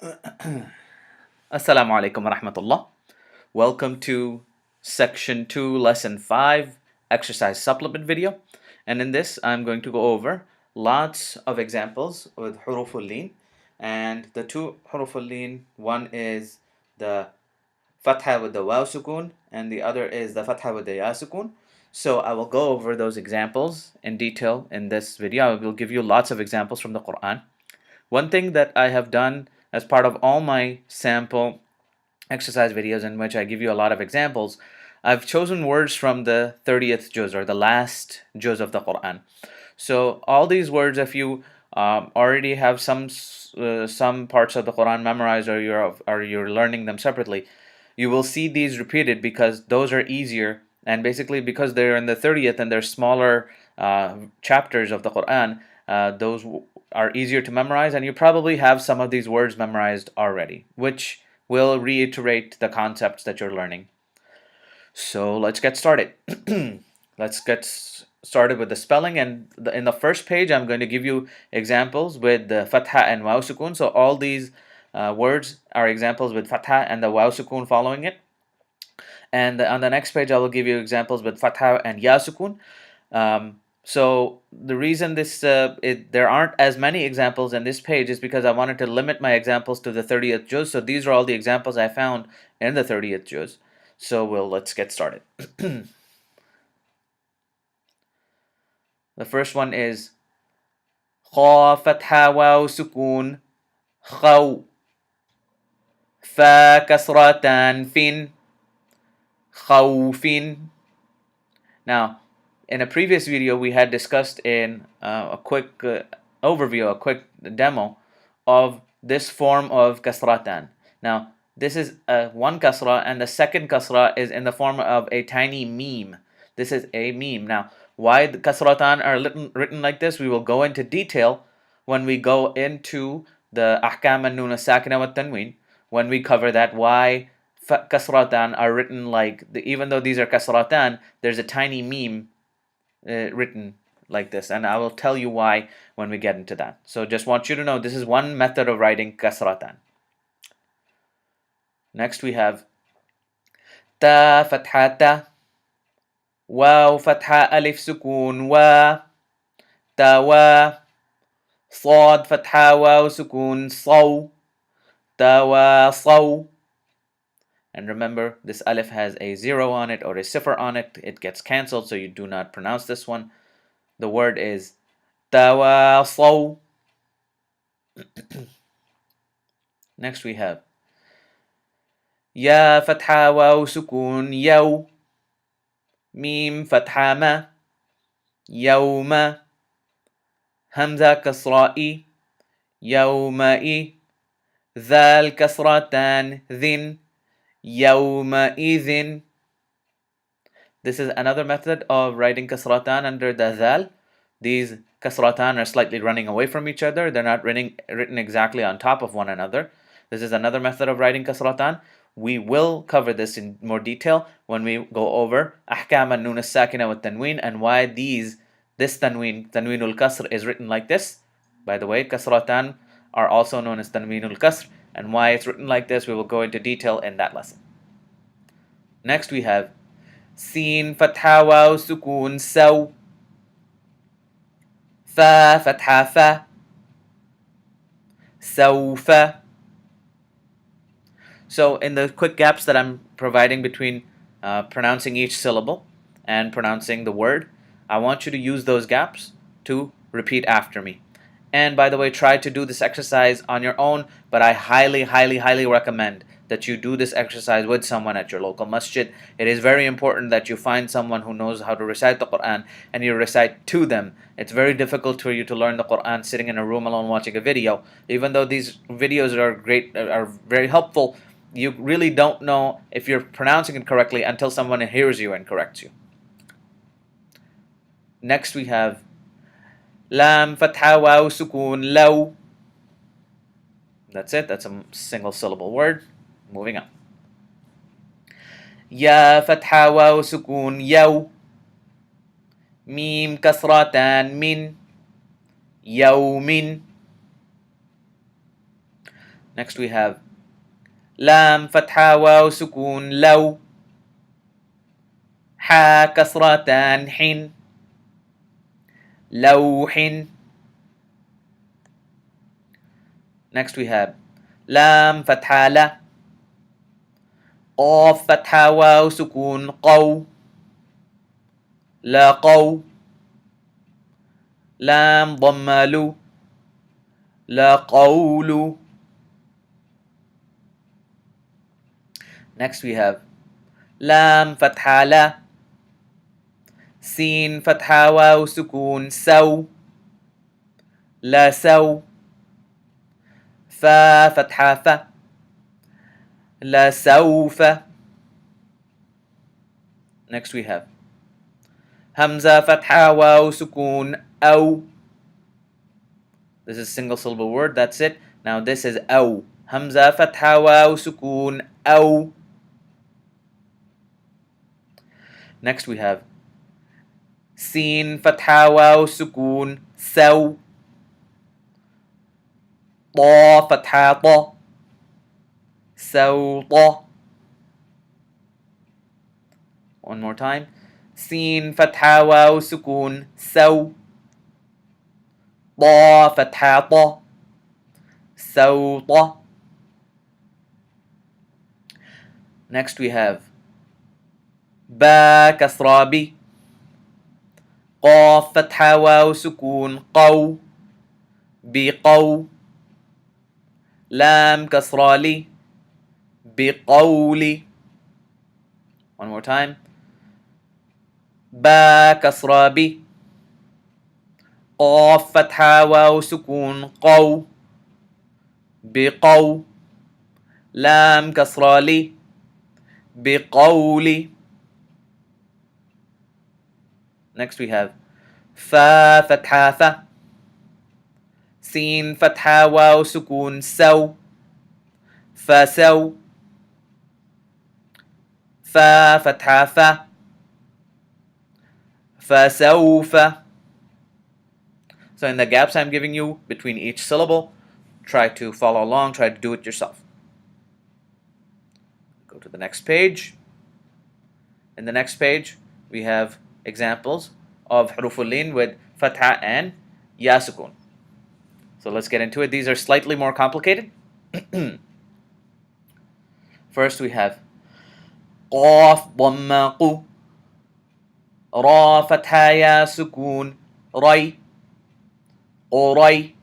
Assalamu alaikum wa rahmatullah. Welcome to section 2, lesson 5, exercise supplement video. And in this, I'm going to go over lots of examples with huroof-ul-leen. And the two huroof-ul-leen, one is the fatha with the waaw sukoon, and the other is the fatha with the ya sukoon. So I will go over those examples in detail in this video. I will give you lots of examples from the Quran. One thing that I have done as part of all my sample exercise videos in which I give you a lot of examples, I've chosen words from the 30th juz, or the last juz of the Quran. So all these words, if you already have some parts of the Quran memorized, or you're learning them separately, you will see these repeated because those are easier, and basically because they're in the 30th and they're smaller chapters of the Quran, those are easier to memorize, and you probably have some of these words memorized already, which will reiterate the concepts that you're learning. So let's get started. Let's get started with the spelling, and in the first page I'm going to give you examples with the fatha and waaw sukoon. So all these words are examples with fatha and the waaw sukoon following it. And on the next page I will give you examples with fatha and ya sukoon. So the reason there aren't as many examples in this page is because I wanted to limit my examples to the 30th juz. So these are all the examples I found in the 30th juz. So let's get started. The first one is kha fatha waaw sukoon khaw, fa kasratan fin khawfin. Now, in a previous video, we had discussed in a quick overview, a quick demo of this form of kasratan. Now, this is one kasra, and the second kasra is in the form of a tiny meme. This is a meme. Now, why the kasratan are written like this, we will go into detail when we go into the ahkam an-nun as-sakina wa tanween, when we cover that, why kasratan are written like, even though these are kasratan, there's a tiny meme written like this, and I will tell you why when we get into that. So just want you to know this is one method of writing kasratan. Next we have ta fatha ta, waaw fatha alif sukoon wa, tawa, صاد fatha waaw sukoon saw, tawasaw. And remember, this alif has a 0 on it or a sifr on it. It gets cancelled, so you do not pronounce this one. The word is tawasaw. Next we have ya fatha waaw sukoon yaw, mim fatha ma, yawma, hamza kasra'i, yawma'i, ذال kasratan dhin, yawma'idhin. This is another method of writing kasratan under the dhal. These kasratan are slightly running away from each other. They're not written exactly on top of one another. This is another method of writing kasratan. We will cover this in more detail when we go over ahkam an-nun as-sakina wa tanween, and why this tanweenul kasr, is written like this. By the way, kasratan are also known as tanweenul kasr, and why it's written like this we will go into detail in that lesson. Next we have sin fatha waaw sukoon saw, fa fatha fa, sawfa. So in the quick gaps that I'm providing between pronouncing each syllable and pronouncing the word, I want you to use those gaps to repeat after me. And by the way, try to do this exercise on your own, but I highly, highly, highly recommend that you do this exercise with someone at your local masjid. It is very important that you find someone who knows how to recite the Quran and you recite to them. It's very difficult for you to learn the Quran sitting in a room alone watching a video. Even though these videos are great, are very helpful, you really don't know if you're pronouncing it correctly until someone hears you and corrects you. Next we have lam fatha waaw sukoon law. That's it. That's a single syllable word. Moving on. Ya fatha waaw sukoon yaw, mim kasratan min, yawmin. Next we have لام فتحة واو سكون لو حا كسرتان حن لوح. Next we have لام فتحة لا قاف فتحة واو سكون قو لا قو لام ضمة لو لا قول. Next we have لام فتحة لا سين فتحة واو سكون سو لا سو فا فتحة ف لا سوف. Next we have همزة فتحة واو سكون أو. This is a single syllable word, that's it. Now this is أو. همزة فتحة واو سكون أو. Next we have سين فتحة واو سكون سو طا فتحة طا سو طا. One more time. سين فتحة واو سكون سو طا فتحة طا سو طا. Next we have با كسرة بي قاف فتحة واو سكون قو بقو لام كسرة لي بقولي. One more time. با كسرة بي قاف فتحة واو سكون قو بقو لام كسرة لي بقولي. Next we have فا فتحة ف سين فتحة واو سكون سو فسو فا فتحة ف فسوف. So in the gaps I'm giving you between each syllable, try to follow along, try to do it yourself. Go to the next page. In the next page, we have examples of huroof-ul-leen with fatha and ya sukoon. So let's get into it. These are slightly more complicated. First we have قاف ضمة قو را فتحة يا سكون ري قري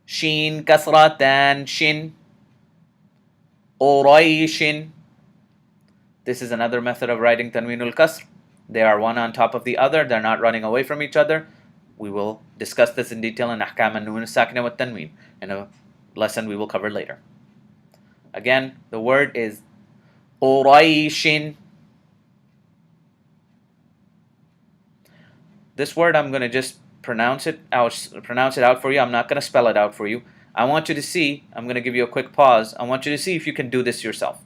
شين كسرتان شن قريش. This is another method of writing tanweenul kasr. They are one on top of the other. They're not running away from each other. We will discuss this in detail in ahkam an-nun as-sakina wa tanween in a lesson we will cover later. Again, the word is قريش. This word I'm going to just pronounce it out for you. I'm not going to spell it out for you. I want you to see, I'm going to give you a quick pause. I want you to see if you can do this yourself.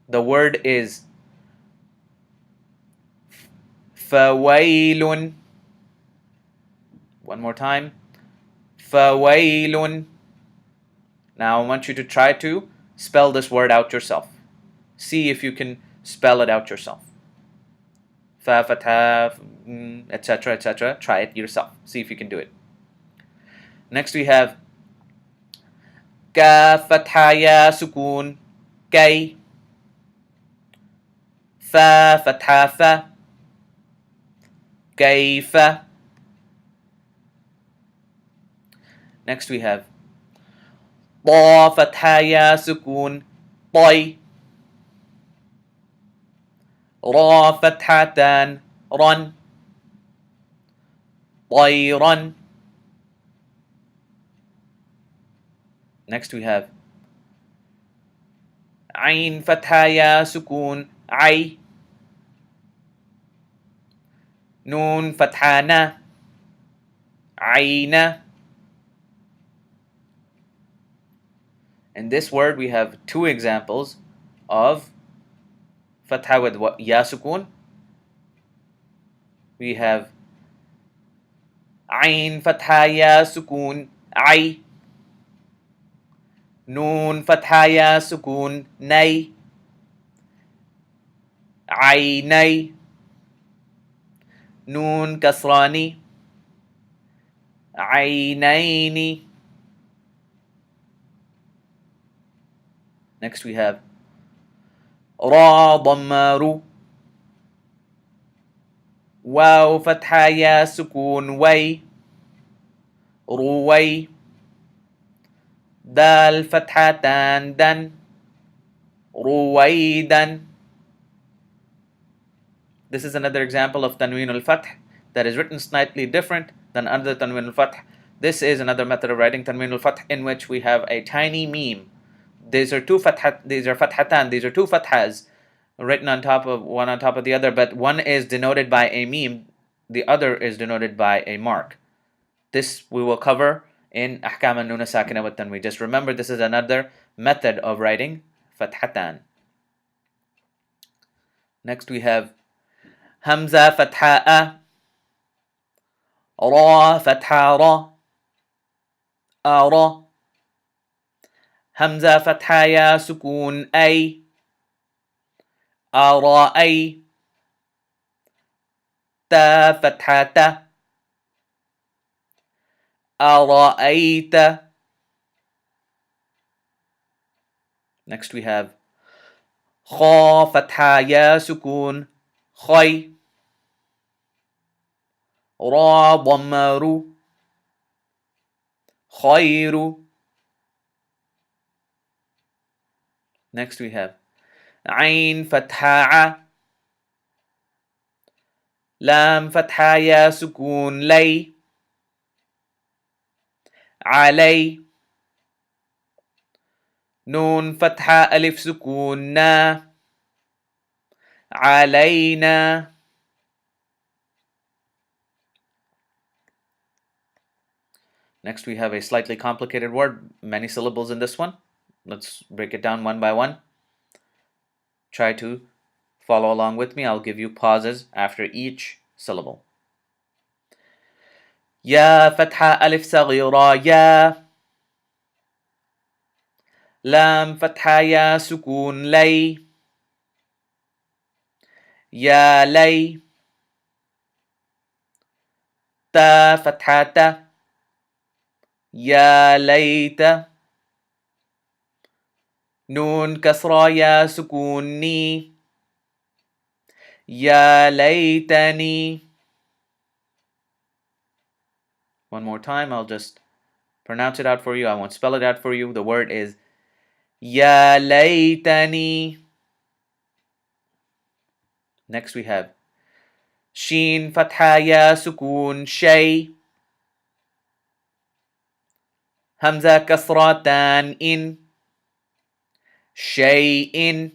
The word is فويل. One more time. فويل. Now I want you to try to spell this word out yourself. See if you can spell it out yourself. Fa, fatha, etc., etc. Try it yourself. See if you can do it. Next we have ka, fatha, ya, sukoon, kay. Fa, fatha, fa, kayfa. Next we have طا فتحة يا سكون طي را فتحتان رن طيرا. Next we have عين فتحة يا سكون عي نون فتحة نا عينا. In this word we have two examples of fatha with ya sukoon. We have ayn fatha ya sukoon ay. نون فتحة يا سكون ني عيني نون كسراني عينين. Next we have را ضمر واو فتحة يا سكون وي روي دال فتحتان دن رويدا. This is another example of tanween al-fath that is written slightly different than other tanween al-fath. This is another method of writing tanween al-fath in which we have a tiny meme. These are fathatan, these are two fathas written on top of one on top of the other, but one is denoted by a meme, the other is denoted by a mark. This we will cover in ahkam an-nun sakina wa tanween. Just remember, this is another method of writing fathatan. Next we have Hamza fatha ra fatha ra ara. Hamza fatha ya sukoon ay ara ay. Ta fatha ta ara'ayta. Next we have kha fatha ya sukoon khay ra dhammaru khayru. Next we have ain fatha lam fatha ya sukoon lay alay. Nun fatha alif sukoon na alayna. Next we have a slightly complicated word, many syllables in this one. Let's break it down one by one. Try to follow along with me. I'll give you pauses after each syllable. Ya fatha alif saghira ya. Lam fatha ya sukoon lay ya lay. Ta fatha ta ya layta. Nun kasra ya sukoon ni ya laytani. One more time, I'll just pronounce it out for you. I won't spell it out for you. The word is ya laytani. Next we have Sheen fatha ya sukoon shay. Hamza kasratan in shay'in.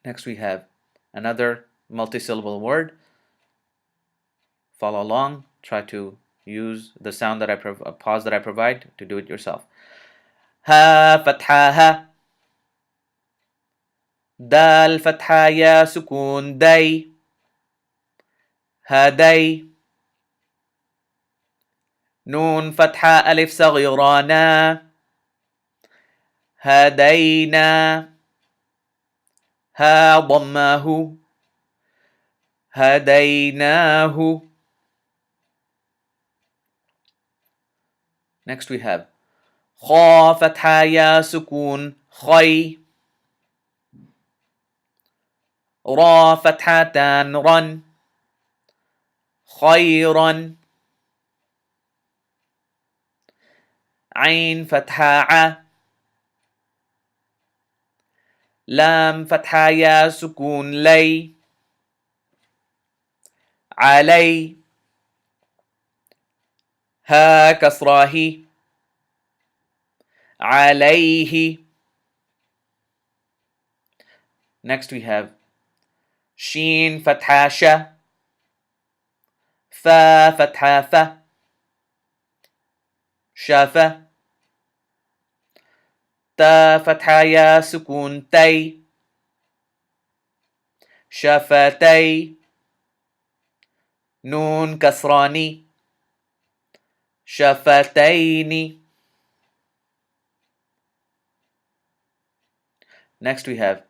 Next we have another multi-syllable word. Follow along. Try to use the sound that pause that I provide to do it yourself. Ha fatha ha. Dal fatha ya sukoon day haday. Nun fatha alif saghira na hadayna. Ha dhammahu hadaynahu. Next we have kha fatha ya sukoon khay ra fathatan ran khayran. Ain fatha lam fatha ya sukoon lay alay. Ha kasrahi alayhi. Next we have Sheen fatha sha fa fatha fa shafa. Ta fatha ya sukoon tay shafatay. Nun kasrani شفتين. Next we have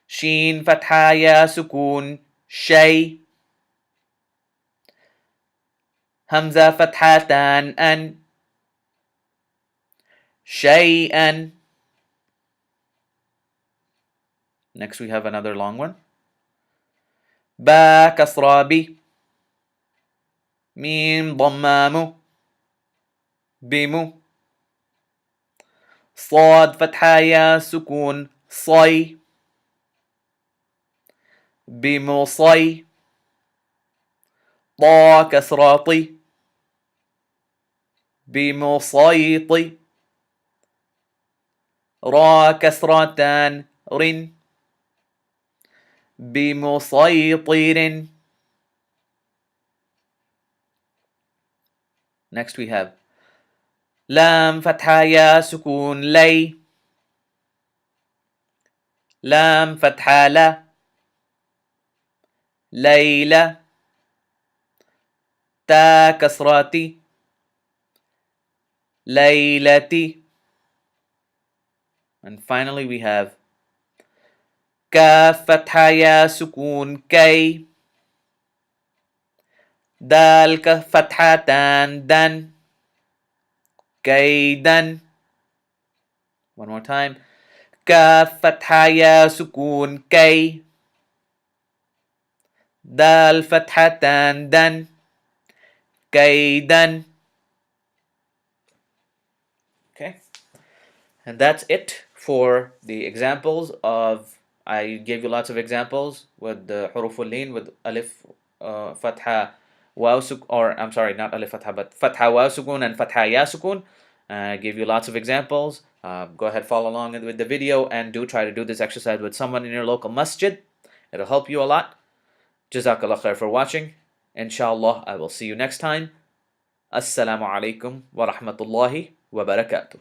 شين فتحة يا سكون شي. همزة فتحتان أن شيئا. Next we have another long one. با كسرة بي. ميم ضمام بمو. صاد فتحة يا سكون صي. بمصي. طا كسرة طي. بمصيط. را كسرتان رن. بمسيطر. Next we have لام فتحة يا سكون لي. لام فتحة لا. ليلة. تا كسرتي. ليلتي. And finally we have كاف فتحة يا سكون كي. دال فتحتان دن. كيدا. One more time. كاف فتحة يا سكون كي. دال فتحتان دن. كيدا. Okay. And that's it for the examples of, I gave you lots of examples with the huroof-ul-leen with alif, fatha, waaw, or I'm sorry, not alif fatha, but fatha waaw sukoon and fatha ya sukoon. I gave you lots of examples. Go ahead, follow along with the video, and do try to do this exercise with someone in your local masjid. It'll help you a lot. Jazakallah khair for watching. Inshallah, I will see you next time. Assalamu alaikum wa rahmatullahi wa barakatuh.